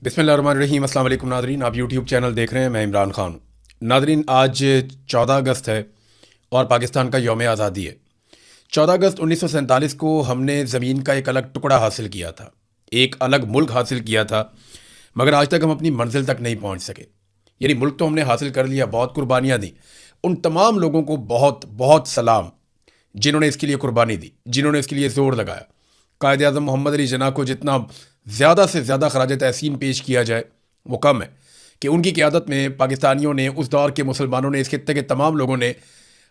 बिस्मिल्लाहिर्रहमानिर्रहीम। अस्सलाम वालेकुम नादरीन, आप यूट्यूब चैनल देख रहे हैं। मैं इमरान खान हूँ। नादरीन, आज 14 अगस्त है और पाकिस्तान का यौम आज़ादी है। 14 अगस्त 1947 को हमने ज़मीन का एक अलग टुकड़ा हासिल किया था, एक अलग मुल्क हासिल किया था, मगर आज तक हम अपनी मंजिल तक नहीं पहुँच सके। यानी मुल्क तो हमने हासिल कर लिया, बहुत कुर्बानियाँ दी। उन तमाम लोगों को बहुत बहुत सलाम जिन्होंने इसके लिए कुर्बानी दी, जिन्होंने इसके लिए ज़ोर लगाया। कायद आज़म मोहम्मद अली जिन्ना को जितना ज़्यादा से ज़्यादा खराज तहसीन पेश किया जाए वो कम है कि उनकी क़यादत में पाकिस्तानियों ने, उस दौर के मुसलमानों ने, इस खित्ते के तमाम लोगों ने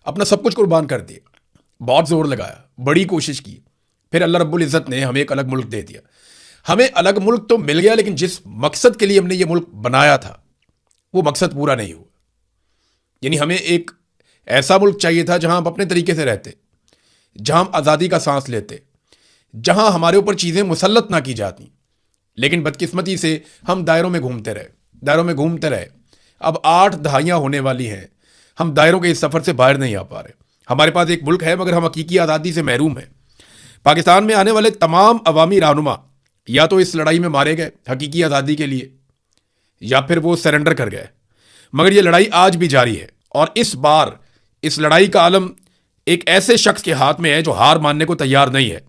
अपना सब कुछ कुर्बान कर दिया, बहुत ज़ोर लगाया, बड़ी कोशिश की। फिर अल्लाह रब्बुल इज़्ज़त ने हमें एक अलग मुल्क दे दिया। हमें अलग मुल्क तो मिल गया, लेकिन जिस मकसद के लिए हमने ये मुल्क बनाया था वो मकसद पूरा नहीं हुआ। यानी हमें एक ऐसा मुल्क चाहिए था जहां हम अपने तरीके से रहते, जहां हम आज़ादी का सांस लेते, जहां हमारे ऊपर चीज़ें मुसल्लत ना की जाती। लेकिन बदकिस्मती से हम दायरों में घूमते रहे, दायरों में घूमते रहे। अब 8 दहाइयाँ होने वाली हैं, हम दायरों के इस सफ़र से बाहर नहीं आ पा रहे। हमारे पास एक मुल्क है, मगर हम हकीकी आज़ादी से महरूम हैं। पाकिस्तान में आने वाले तमाम अवामी रहनुमा या तो इस लड़ाई में मारे गए हकीकी आज़ादी के लिए, या फिर वो सरेंडर कर गए। मगर ये लड़ाई आज भी जारी है, और इस बार इस लड़ाई का आलम एक ऐसे शख्स के हाथ में है जो हार मानने को तैयार नहीं है।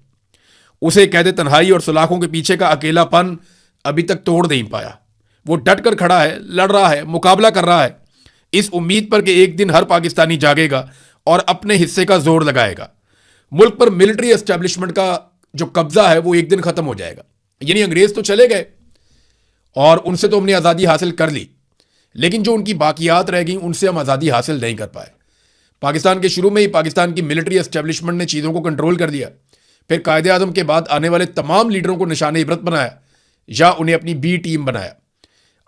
उसे कैद तन्हाई और सलाखों के पीछे का अकेलापन अभी तक तोड़ नहीं पाया। वो डट कर खड़ा है, लड़ रहा है, मुकाबला कर रहा है, इस उम्मीद पर कि एक दिन हर पाकिस्तानी जागेगा और अपने हिस्से का जोर लगाएगा। मुल्क पर मिलिट्री एस्टेब्लिशमेंट का जो कब्जा है वो एक दिन खत्म हो जाएगा। यानी अंग्रेज तो चले गए और उनसे तो हमने आज़ादी हासिल कर ली, लेकिन जो उनकी बाकियात रह गई उनसे हम आज़ादी हासिल नहीं कर पाए। पाकिस्तान के शुरू में ही पाकिस्तान की मिलिट्री एस्टेब्लिशमेंट ने चीज़ों को कंट्रोल कर दिया। फिर कायदे आज़म के बाद आने वाले तमाम लीडरों को निशाने इबरत बनाया या उन्हें अपनी बी टीम बनाया।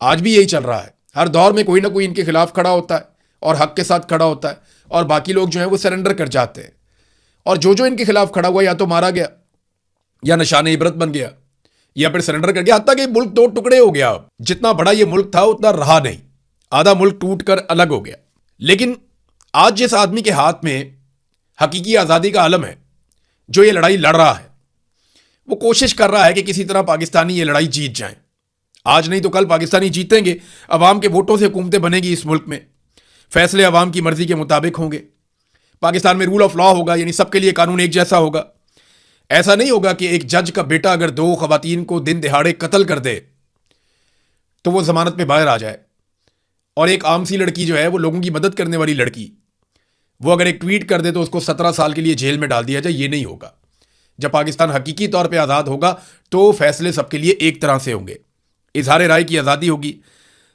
आज भी यही चल रहा है। हर दौर में कोई ना कोई इनके खिलाफ खड़ा होता है और हक के साथ खड़ा होता है, और बाकी लोग जो हैं वो सरेंडर कर जाते हैं। और जो जो इनके खिलाफ खड़ा हुआ या तो मारा गया, या निशाने इबरत बन गया, या फिर सरेंडर कर गया। हत्ता कि मुल्क 2 टुकड़े हो गया। अब जितना बड़ा ये मुल्क था उतना रहा नहीं, आधा मुल्क टूट कर अलग हो गया। लेकिन आज जिस आदमी के हाथ में हकीकी आज़ादी का आलम है, जो ये लड़ाई लड़ रहा है, वो कोशिश कर रहा है कि किसी तरह पाकिस्तानी ये लड़ाई जीत जाएं। आज नहीं तो कल पाकिस्तानी जीतेंगे। अवाम के वोटों से हुकूमतें बनेगी इस मुल्क में, फैसले अवाम की मर्जी के मुताबिक होंगे। पाकिस्तान में रूल ऑफ लॉ होगा, यानी सबके लिए कानून एक जैसा होगा। ऐसा नहीं होगा कि एक जज का बेटा अगर 2 खवातीन को दिन दिहाड़े कत्ल कर दे तो वो जमानत पे बाहर आ जाए, और एक आम सी लड़की जो है, वो लोगों की मदद करने वाली लड़की, वो अगर एक ट्वीट कर दे तो उसको 17 साल के लिए जेल में डाल दिया जाए। ये नहीं होगा। जब पाकिस्तान हकीकी तौर पे आज़ाद होगा तो फैसले सबके लिए एक तरह से होंगे। इजहार राय की आज़ादी होगी,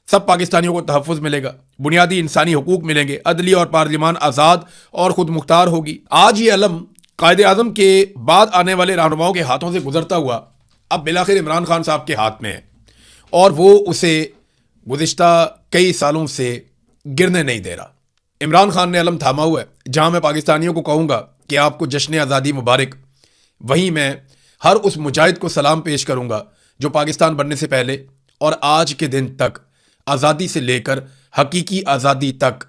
सब पाकिस्तानियों को तहफ़्फ़ुज़ मिलेगा, बुनियादी इंसानी हुकूक मिलेंगे, अदलिया और पार्लियामान आज़ाद और खुद मुख्तार होगी। आज ये अलम कायदे आज़म के बाद आने वाले रहनुमाओं के हाथों से गुजरता हुआ अब बिलाखिर इमरान खान साहब के हाथ में है, और वो उसे गुज़िश्ता कई सालों से गिरने नहीं दे रहा। इमरान खान ने अलम थामा हुआ है। जहां मैं पाकिस्तानियों को कहूँगा कि आपको जश्न आज़ादी मुबारक, वहीं मैं हर उस मुजाहिद को सलाम पेश करूँगा जो पाकिस्तान बनने से पहले और आज के दिन तक आज़ादी से लेकर हकीकी आज़ादी तक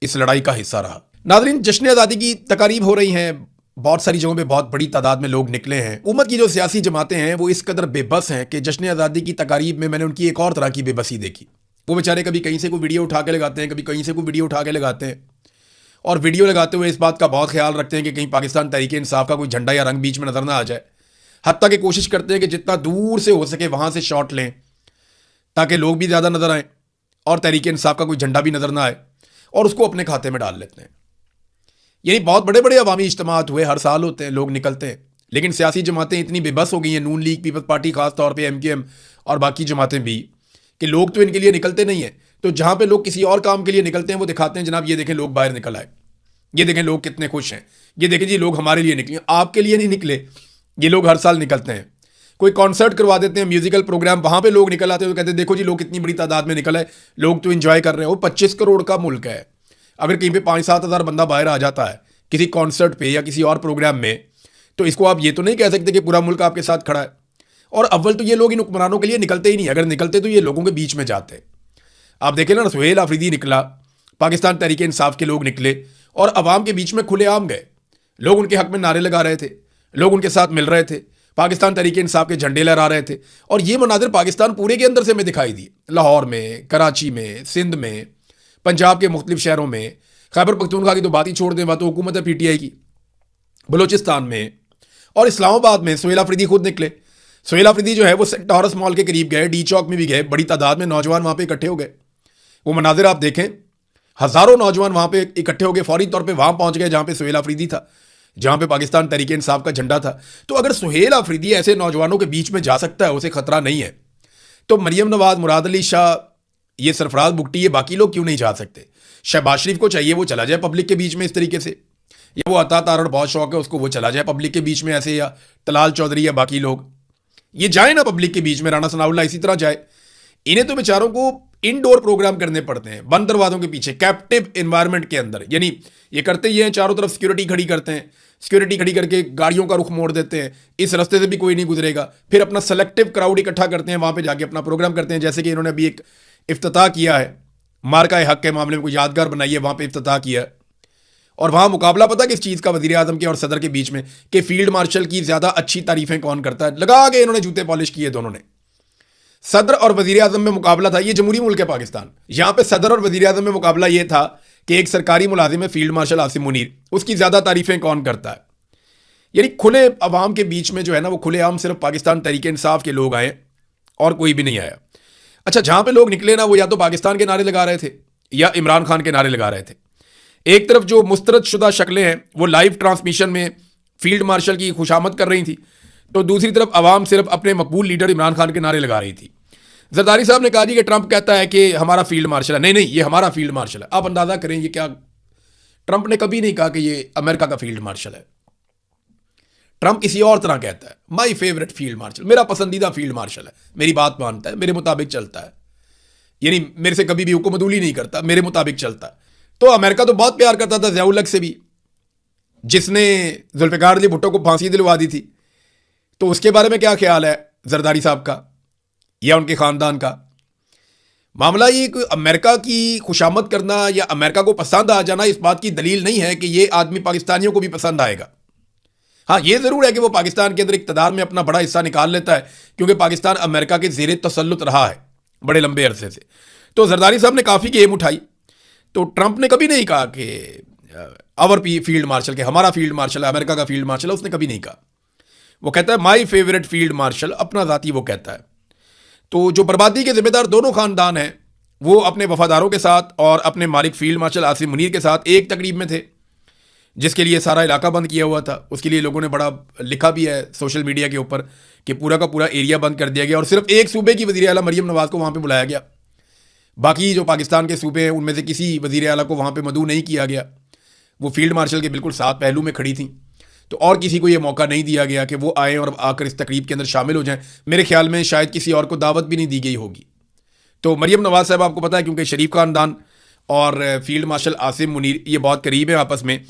इस लड़ाई का हिस्सा रहा। नाज़रीन, जश्न आज़ादी की तकारीब हो रही हैं, बहुत सारी जगहों पे बहुत बड़ी तादाद में लोग निकले हैं। हुकूमत की जो सियासी जमातें हैं वो इस कदर बेबस हैं कि जश्न आज़ादी की तकारीब में मैंने उनकी एक और तरह की बेबसी देखी। वो बेचारे कभी कहीं से कोई वीडियो उठा के लगाते हैं, कभी कहीं से कोई वीडियो उठा के लगाते हैं, और वीडियो लगाते हुए इस बात का बहुत ख्याल रखते हैं कि कहीं पाकिस्तान तहरीक इंसाफ का कोई झंडा या रंग बीच में नजर ना आ जाए। हत्ता कि कोशिश करते हैं कि जितना दूर से हो सके वहां से शॉट लें ताकि लोग भी ज़्यादा नजर आए और तहरीक इंसाफ का कोई झंडा भी नजर ना आए, और उसको अपने खाते में डाल लेते हैं। यही बहुत बड़े बड़े अवामी इज्तिमात हुए, हर साल होते हैं, लोग निकलते हैं, लेकिन सियासी जमातें इतनी बेबस हो गई हैं, नून लीग, पीपल्स पार्टी, खास तौर पर MKM और बाकी जमातें भी, कि लोग तो इनके लिए निकलते नहीं हैं। तो जहां पे लोग किसी और काम के लिए निकलते हैं वो दिखाते हैं, जनाब ये देखें लोग बाहर निकल आए, ये देखें लोग कितने खुश हैं, ये देखें जी लोग हमारे लिए निकले। आपके लिए नहीं निकले, ये लोग हर साल निकलते हैं। कोई कॉन्सर्ट करवा देते हैं, म्यूजिकल प्रोग्राम, वहां पे लोग निकल आते हैं तो कहते हैं देखो जी लोग कितनी बड़ी तादाद में निकल आए, लोग तो इंजॉय कर रहे हैं। वो 25 करोड़ का मुल्क है। अगर कहीं पे 5-7 हज़ार बंदा बाहर आ जाता है किसी कॉन्सर्ट पे या किसी और प्रोग्राम में, तो इसको आप ये तो नहीं कह सकते कि पूरा मुल्क आपके साथ खड़ा है। और अव्वल तो ये लोग इन हुक्मरानों के लिए निकलते ही नहीं, अगर निकलते तो ये लोगों के बीच में जाते। आप देखें ना, सुहेल आफरीदी निकला, पाकिस्तान तहरीक इंसाफ के लोग निकले और अवाम के बीच में खुलेआम गए। लोग उनके हक में नारे लगा रहे थे, लोग उनके साथ मिल रहे थे, पाकिस्तान तहरीक इंसाफ के झंडे लहरा रहे थे। और ये मनाजिर पाकिस्तान पूरे के अंदर से हमें दिखाई दिए, लाहौर में, कराची में, सिंध में, पंजाब के मुख्तलिफ शहरों में। खैबर पख्तूनख्वा की तो बात ही छोड़ दें, वहाँ तो हुकूमत है PTI की। बलूचिस्तान में और इस्लामाबाद में सुहेल अफरीदी खुद निकले। सुहेल अफरीदी जो है वो सेंटोरस मॉल के करीब गए, डी चौक में भी गए, बड़ी तादाद में नौजवान वहाँ पे इकट्ठे हो गए। वो मनाजिर आप देखें, हज़ारों नौजवान वहाँ पे इकट्ठे हो गए, फौरी तौर पे वहाँ पहुँच गए जहाँ पे सुहेल अफरीदी था, जहाँ पे पाकिस्तान तहरीक इंसाफ का झंडा था। तो अगर सुहेल अफरीदी ऐसे नौजवानों के बीच में जा सकता है, उसे खतरा नहीं है, तो मरियम नवाज, मुराद अली शाह, ये सरफराज बुगटी, ये बाकी लोग क्यों नहीं जा सकते? शहबाज शरीफ को चाहिए वो चला जाए पब्लिक के बीच में इस तरीके से, या वो अता तारड़ बहुत शौक है उसको, वो चला जाए पब्लिक के बीच में ऐसे, या तलाल चौधरी या बाकी लोग ये जाए ना पब्लिक के बीच में, राना सनाउल्लाह इसी तरह जाए। इन्हें तो बेचारों को इनडोर प्रोग्राम करने पड़ते हैं, बंद दरवाजों के पीछे, कैप्टिव एनवायरनमेंट के अंदर। यानी ये करते ही हैं, चारों तरफ सिक्योरिटी खड़ी करते हैं, सिक्योरिटी खड़ी करके गाड़ियों का रुख मोड़ देते हैं, इस रास्ते से भी कोई नहीं गुजरेगा। फिर अपना सेलेक्टिव क्राउड इकट्ठा करते हैं, वहाँ पे जाके अपना प्रोग्राम करते हैं। जैसे कि इन्होंने अभी एक इफ्तिताह किया है, मार्का हक के मामले में कोई यादगार बनाई है, वहाँ पे इफ्तिताह किया है। और वहाँ मुकाबला पता किस चीज़ का, वज़ीर आज़म के और सदर के बीच में, कि फील्ड मार्शल की ज़्यादा अच्छी तारीफें कौन करता है। लगा के इन्होंने जूते पॉलिश किए दोनों ने। सदर और वज़ीर आज़म में मुकाबला था, ये जमहूरी मुल्क है पाकिस्तान, यहाँ पे सदर और वज़ीर आज़म में मुकाबला ये था कि एक सरकारी मुलाजिम है फील्ड मार्शल आसिम मुनीर, उसकी ज़्यादा तारीफें कौन करता है। यानी खुले अवाम के बीच में जो है ना, वो खुले आम सिर्फ पाकिस्तान तहरीक इंसाफ के लोग आए और कोई भी नहीं आया। अच्छा, जहाँ पे लोग निकले ना, वो या तो पाकिस्तान के नारे लगा रहे थे या इमरान खान के नारे लगा रहे थे। एक तरफ जो मुस्तरद शुदा शक्लें हैं वो लाइव ट्रांसमिशन में फील्ड मार्शल की खुशामद कर रही थी, तो दूसरी तरफ अवाम सिर्फ अपने मकबूल लीडर इमरान खान के नारे लगा रही थी। जरदारी साहब ने कहा जी कि ट्रंप कहता है कि हमारा फील्ड मार्शल है। नहीं नहीं, ये हमारा फील्ड मार्शल है। आप अंदाजा करें ये क्या, ट्रंप ने कभी नहीं कहा कि ये अमेरिका का फील्ड मार्शल है। ट्रंप किसी और तरह कहता है, माई फेवरेट फील्ड मार्शल, मेरा पसंदीदा फील्ड मार्शल है, मेरी बात मानता है, मेरे मुताबिक चलता है, यानी मेरे से कभी भी हुक्मदूली नहीं करता, मेरे मुताबिक चलता है। तो अमेरिका तो बहुत प्यार करता था ज़ियाउल हक से भी, जिसने जुल्फ़िकार अली भुट्टो को फांसी दिलवा दी थी। तो उसके बारे में क्या ख्याल है जरदारी साहब का या उनके ख़ानदान का? मामला ये कि अमेरिका की खुशामद करना या अमेरिका को पसंद आ जाना इस बात की दलील नहीं है कि ये आदमी पाकिस्तानियों को भी पसंद आएगा। हाँ, ये ज़रूर है कि वो पाकिस्तान के अंदर इक़्तिदार में अपना बड़ा हिस्सा निकाल लेता है, क्योंकि पाकिस्तान अमेरिका के ज़ेरे तसल्लुत रहा है बड़े लंबे अरसे से। तो जरदारी साहब ने काफ़ी गेम उठाई। तो ट्रंप ने कभी नहीं कहा कि आवर फील्ड मार्शल, के हमारा फील्ड मार्शल है, अमेरिका का फील्ड मार्शल है, उसने कभी नहीं कहा। वो कहता है माई फेवरेट फील्ड मार्शल, अपना ज़ाती वो कहता है। तो जो बर्बादी के जिम्मेदार दोनों ख़ानदान हैं, वो अपने वफादारों के साथ और अपने मालिक फील्ड मार्शल आसिम मुनीर के साथ एक तकरीब में थे, जिसके लिए सारा इलाका बंद किया हुआ था। उसके लिए लोगों ने बड़ा लिखा भी है सोशल मीडिया के ऊपर कि पूरा का पूरा एरिया बंद कर दिया गया और सिर्फ एक सूबे की वज़ीर आला मरियम नवाज़ को वहाँ पे बुलाया गया। बाकी जो पाकिस्तान के सूबे हैं उनमें से किसी वज़ीर आला को वहाँ पे मदऊ नहीं किया गया। वो फील्ड मार्शल के बिल्कुल साथ पहलू में खड़ी थी, तो और किसी को ये मौका नहीं दिया गया कि वो आएँ और आकर इस तकरीब के अंदर शामिल हो जाएँ। मेरे ख्याल में शायद किसी और को दावत भी नहीं दी गई होगी। तो मरियम नवाज़ साहब, आपको पता है, क्योंकि शरीफ ख़ानदान और फील्ड मार्शल आसिम मुनीर ये बहुत करीब है आपस में,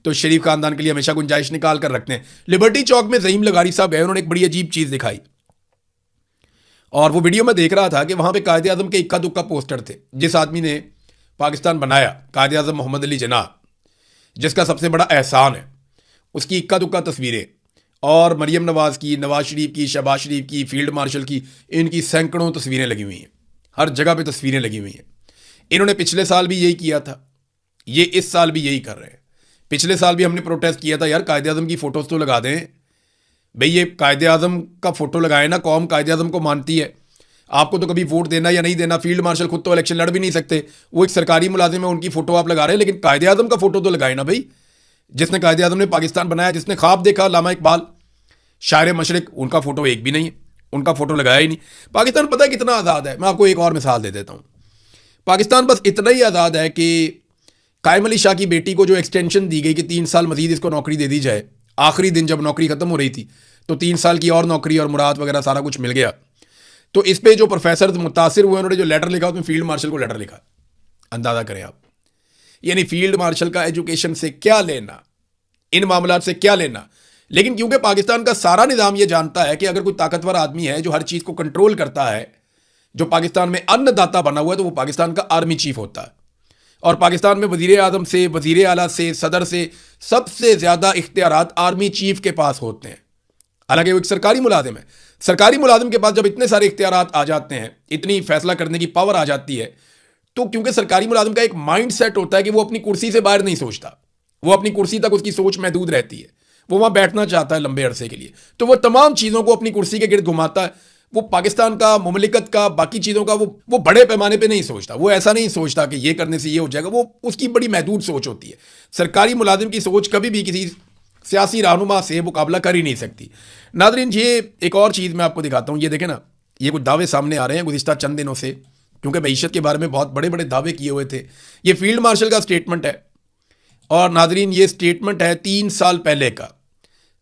तो शरीफ ख़ानदान के लिए हमेशा गुंजाइश निकाल कर रखते हैं। लिबर्टी चौक में ज़हीम लगारी साहब गए, उन्होंने एक बड़ी अजीब चीज़ दिखाई, और वो वीडियो में देख रहा था कि वहाँ पे कायदे आज़म के इक्का दुक्का पोस्टर थे। जिस आदमी ने पाकिस्तान बनाया, कायदे आज़म मोहम्मद अली जिन्ना, जिसका सबसे बड़ा एहसान है, उसकी इक्का दुक्का तस्वीरें, और मरियम नवाज़ की, नवाज शरीफ की, शहबाज शरीफ की, फील्ड मार्शल की, इनकी सैकड़ों तस्वीरें लगी हुई हैं, हर जगह पे तस्वीरें लगी हुई हैं। इन्होंने पिछले साल भी यही किया था, ये इस साल भी यही कर रहे हैं। पिछले साल भी हमने प्रोटेस्ट किया था, यार कायदे आज़म की फ़ोटोज़ तो लगा दें भाई, ये कायदे आज़म का फ़ोटो लगाए ना, कौम कायदे आज़म को मानती है। आपको तो कभी वोट देना या नहीं देना, फील्ड मार्शल खुद तो इलेक्शन लड़ भी नहीं सकते, वो एक सरकारी मुलाजिम है, उनकी फ़ोटो आप लगा रहे हैं, लेकिन कायदे आज़म का फ़ोटो तो लगाए ना भाई, जिसने कायदे आज़म ने पाकिस्तान बनाया, जिसने ख्वाब देखा, लामा इकबाल, शायर मशरिक, उनका फ़ोटो एक भी नहीं है, उनका फ़ोटो लगाया ही नहीं। पाकिस्तान पता है कितना आज़ाद है? मैं आपको एक और मिसाल दे देता हूँ। पाकिस्तान बस इतना ही आज़ाद है कि कायम अली शाह की बेटी को जो एक्सटेंशन दी गई कि 3 साल मजीद इसको नौकरी दे दी जाए, आखिरी दिन जब नौकरी ख़त्म हो रही थी तो 3 साल की और नौकरी और मुराद वगैरह सारा कुछ मिल गया। तो इस पे जो प्रोफेसर मुतासिर हुए, उन्होंने जो लेटर लिखा उसमें फील्ड मार्शल को लेटर लिखा। अंदाज़ा करें आप, यानी फील्ड मार्शल का एजुकेशन से क्या लेना, इन मामलात से क्या लेना। लेकिन क्योंकि पाकिस्तान का सारा निज़ाम ये जानता है कि अगर कोई ताकतवर आदमी है जो हर चीज़ को कंट्रोल करता है, जो पाकिस्तान में अन्नदाता बना हुआ है, तो वो पाकिस्तान का आर्मी चीफ होता है। और पाकिस्तान में वज़ीर आज़म से, वज़ीर आला से, सदर से सबसे ज़्यादा इख्तियारात आर्मी चीफ के पास होते हैं। हालांकि वो एक सरकारी मुलाजिम है। सरकारी मुलाजिम के पास जब इतने सारे इख्तियारात आ जाते हैं, इतनी फैसला करने की पावर आ जाती है, तो क्योंकि सरकारी मुलाजिम का एक माइंड सेट होता है कि वो अपनी कुर्सी से बाहर नहीं सोचता, वो अपनी कुर्सी तक उसकी सोच महदूद रहती है, वो वहां बैठना चाहता है लंबे अरसे के लिए, तो वो तमाम चीज़ों को अपनी कुर्सी के गिर्द घुमाता है। वो पाकिस्तान का, मुमलिकत का, बाकी चीज़ों का वो बड़े पैमाने पे नहीं सोचता। वो ऐसा नहीं सोचता कि ये करने से ये हो जाएगा, वो उसकी बड़ी महदूद सोच होती है। सरकारी मुलाजिम की सोच कभी भी किसी सियासी रहनुमा से मुकाबला कर ही नहीं सकती। नादरीन, ये एक और चीज़ मैं आपको दिखाता हूँ। ये देखें ना, ये कुछ दावे सामने आ रहे हैं गुज़िश्ता चंद दिनों से, क्योंकि मईशत के बारे में बहुत बड़े बड़े दावे किए हुए थे। ये फील्ड मार्शल का स्टेटमेंट है, और नादरीन ये स्टेटमेंट है 3 साल पहले का,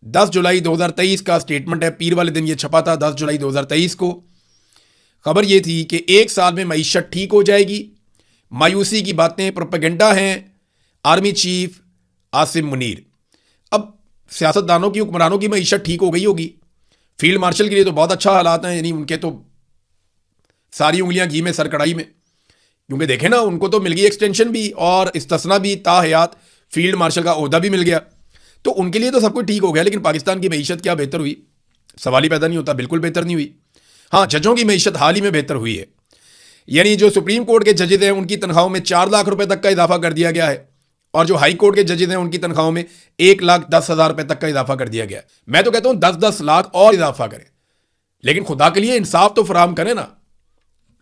10 जुलाई 2023 का स्टेटमेंट है। पीर वाले दिन ये छपा था 10 जुलाई 2023 को। खबर ये थी कि 1 साल में मईशत ठीक हो जाएगी, मायूसी की बातें, प्रोपेगेंडा हैं। Army chief Asim Munir. अब सियासतदानों की, हुक्मरानों की मईशत ठीक हो गई होगी, फील्ड मार्शल के लिए तो बहुत अच्छा हालात हैं, यानी उनके तो सारी उंगलियां घी में सर कढ़ाई में, क्योंकि देखें ना, उनको तो मिल गई एक्सटेंशन भी और इस्तिस्ना भी, ताहयात फील्ड मार्शल का ओहदा भी मिल गया, तो उनके लिए तो सब कुछ ठीक हो गया। लेकिन पाकिस्तान की मईशत क्या बेहतर हुई? सवाल ही पैदा नहीं होता। बिल्कुल बेहतर नहीं हुई। हाँ, जजों की मईशत हाल ही में बेहतर हुई है। यानी जो सुप्रीम कोर्ट के जजेज हैं उनकी तनख्वाहों में 4 लाख रुपए तक का इजाफा कर दिया गया है, और जो हाई कोर्ट के जजेज हैं उनकी तनख्वाहों में 1,10,000 रुपए तक का इजाफा कर दिया गया है। मैं तो कहता हूं 10-10 लाख और इजाफा करें, लेकिन खुदा के लिए इंसाफ तो फराम करें ना,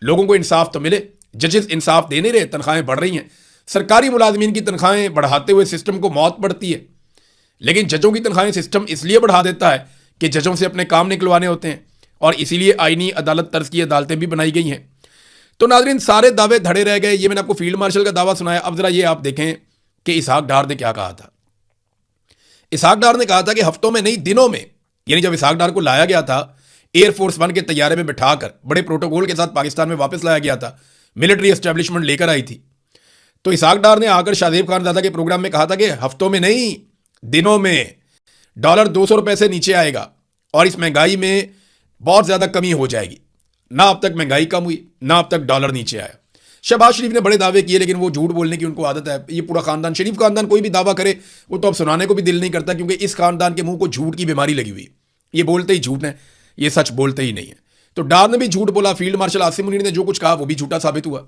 लोगों को इंसाफ तो मिले। जजेस इंसाफ दे नहीं रहे, तनख्वाहें बढ़ रही हैं। सरकारी मुलाजमीन की तनख्वाहें बढ़ाते हुए सिस्टम को मौत पड़ती है, लेकिन जजों की तनख्वाहें सिस्टम इसलिए बढ़ा देता है कि जजों से अपने काम निकलवाने होते हैं, और इसीलिए आईनी अदालत तर्ज की अदालतें भी बनाई गई हैं। तो नाज़रीन, सारे दावे धड़े रह गए। ये मैंने आपको फील्ड मार्शल का दावा सुनाया। अब जरा ये आप देखें कि इसहाक डार ने क्या कहा था। इसहाक डार ने कहा था कि हफ्तों में नहीं, दिनों में, यानी जब इसहाक डार को लाया गया था एयरफोर्स 1 के तैयारे में बिठाकर बड़े प्रोटोकॉल के साथ पाकिस्तान में वापस लाया गया था, मिलिट्री एस्टेब्लिशमेंट लेकर आई थी, तो इसहाक डार ने आकर शाहजेब खानजादा के प्रोग्राम में कहा था कि हफ्तों में नहीं, दिनों में डॉलर 200 रुपए से नीचे आएगा और इस महंगाई में बहुत ज्यादा कमी हो जाएगी। ना अब तक महंगाई कम हुई, ना अब तक डॉलर नीचे आया। शहबाज शरीफ ने बड़े दावे किए, लेकिन वो झूठ बोलने की उनको आदत है। ये पूरा खानदान, शरीफ खानदान, कोई भी दावा करे वो तो अब सुनाने को भी दिल नहीं करता, क्योंकि इस खानदान के मुंह को झूठ की बीमारी लगी हुई। ये बोलते ही झूठ है, ये सच बोलते ही नहीं है। तो डार ने भी झूठ बोला। फील्ड मार्शल आसिम मुनीर ने जो कुछ कहा वो भी झूठा साबित हुआ,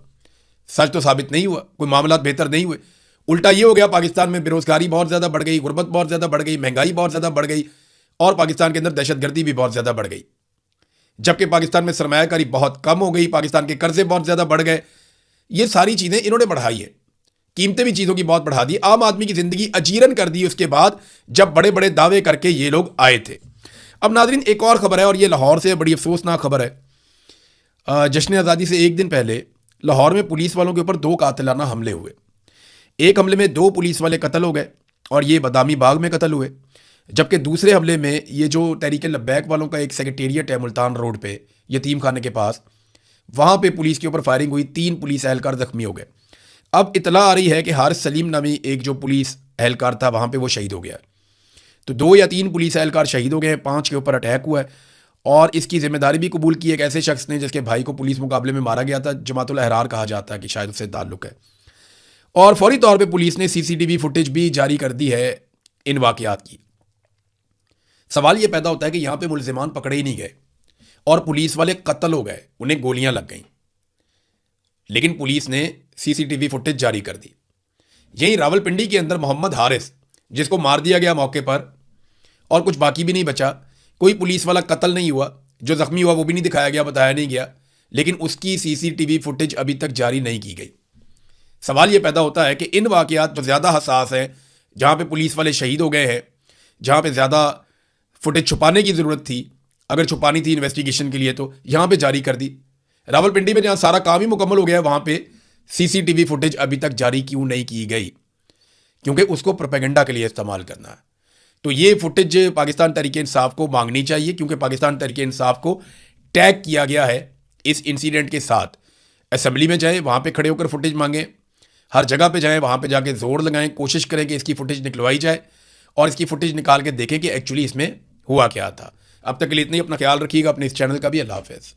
सच तो साबित नहीं हुआ। कोई मामला बेहतर नहीं हुए, उल्टा ये हो गया, पाकिस्तान में बेरोजगारी बहुत ज्यादा बढ़ गई, गुर्बत बहुत ज्यादा बढ़ गई, महंगाई बहुत ज्यादा बढ़ गई, और पाकिस्तान के अंदर दहशतगर्दी भी बहुत ज्यादा बढ़ गई। जबकि पाकिस्तान में सरमायाकारी बहुत कम हो गई, पाकिस्तान के कर्जे बहुत ज्यादा बढ़ गए। ये सारी चीजें इन्होंने बढ़ाई है, कीमतें भी चीजों की बहुत बढ़ा दी, आम आदमी की जिंदगी अजीरन कर दी उसके बाद, जब बड़े बड़े दावे करके ये लोग आए थे। अब नाजरीन, एक और खबर है, और ये लाहौर से बड़ी अफसोसनाक खबर है। जश्न आज़ादी से एक दिन पहले लाहौर में पुलिस वालों के ऊपर 2 कातिलाना हमले हुए। एक हमले में 2 पुलिस वाले कत्ल हो गए, और ये बदामी बाग में कत्ल हुए। जबकि दूसरे हमले में, ये जो तहरीक लब्बैक वालों का एक सेक्रेटेरिएट है मुल्तान रोड पे, यतीम खाने के पास, वहाँ पे पुलिस के ऊपर फायरिंग हुई, 3 पुलिस एहलकार जख्मी हो गए। अब इतला आ रही है कि हारिस सलीम नामी एक जो पुलिस एहलकार था वहाँ पे, वो शहीद हो गया। तो 2 या 3 पुलिस एहलकार शहीद हो गए हैं, 5 के ऊपर अटैक हुआ है, और इसकी जिम्मेदारी भी कबूल की एक ऐसे शख्स ने जिसके भाई को पुलिस मुकाबले में मारा गया था। जमातुल अहरार कहा जाता है कि शायद उससे ताल्लुक है। और फौरी तौर पे पुलिस ने CCTV फुटेज भी जारी कर दी है इन वाकयात की। सवाल ये पैदा होता है कि यहाँ पे मुल्जिमान पकड़े ही नहीं गए, और पुलिस वाले कत्ल हो गए, उन्हें गोलियां लग गईं, लेकिन पुलिस ने CCTV फुटेज जारी कर दी। यही रावलपिंडी के अंदर मोहम्मद हारिस, जिसको मार दिया गया मौके पर, और कुछ बाकी भी नहीं बचा, कोई पुलिस वाला कत्ल नहीं हुआ, जो जख्मी हुआ वो भी नहीं दिखाया गया, बताया नहीं गया, लेकिन उसकी CCTV फुटेज अभी तक जारी नहीं की गई। सवाल ये पैदा होता है कि इन वाकयात जो ज़्यादा हसास हैं, जहाँ पे पुलिस वाले शहीद हो गए हैं, जहाँ पे ज़्यादा फुटेज छुपाने की ज़रूरत थी, अगर छुपानी थी इन्वेस्टिगेशन के लिए, तो यहाँ पे जारी कर दी। रावलपिंडी में जहाँ सारा काम ही मुकम्मल हो गया, वहाँ पे CCTV फुटेज अभी तक जारी क्यों नहीं की गई? क्योंकि उसको प्रोपेगेंडा के लिए इस्तेमाल करना है। तो ये फुटेज पाकिस्तान तहरीक इंसाफ को मांगनी चाहिए, क्योंकि पाकिस्तान तहरीक इंसाफ को टैग किया गया है इस इंसिडेंट के साथ। असेंबली में जाएं, वहाँ पे खड़े होकर फुटेज मांगें, हर जगह पे जाएं, वहाँ पे जाके जोर लगाएं, कोशिश करें कि इसकी फुटेज निकलवाई जाए, और इसकी फुटेज निकाल के देखें कि एक्चुअली इसमें हुआ क्या था। अब तक के लिए इतना ही। अपना ख्याल रखिएगा, अपने इस चैनल का भी। अल्लाह हाफ़िज़।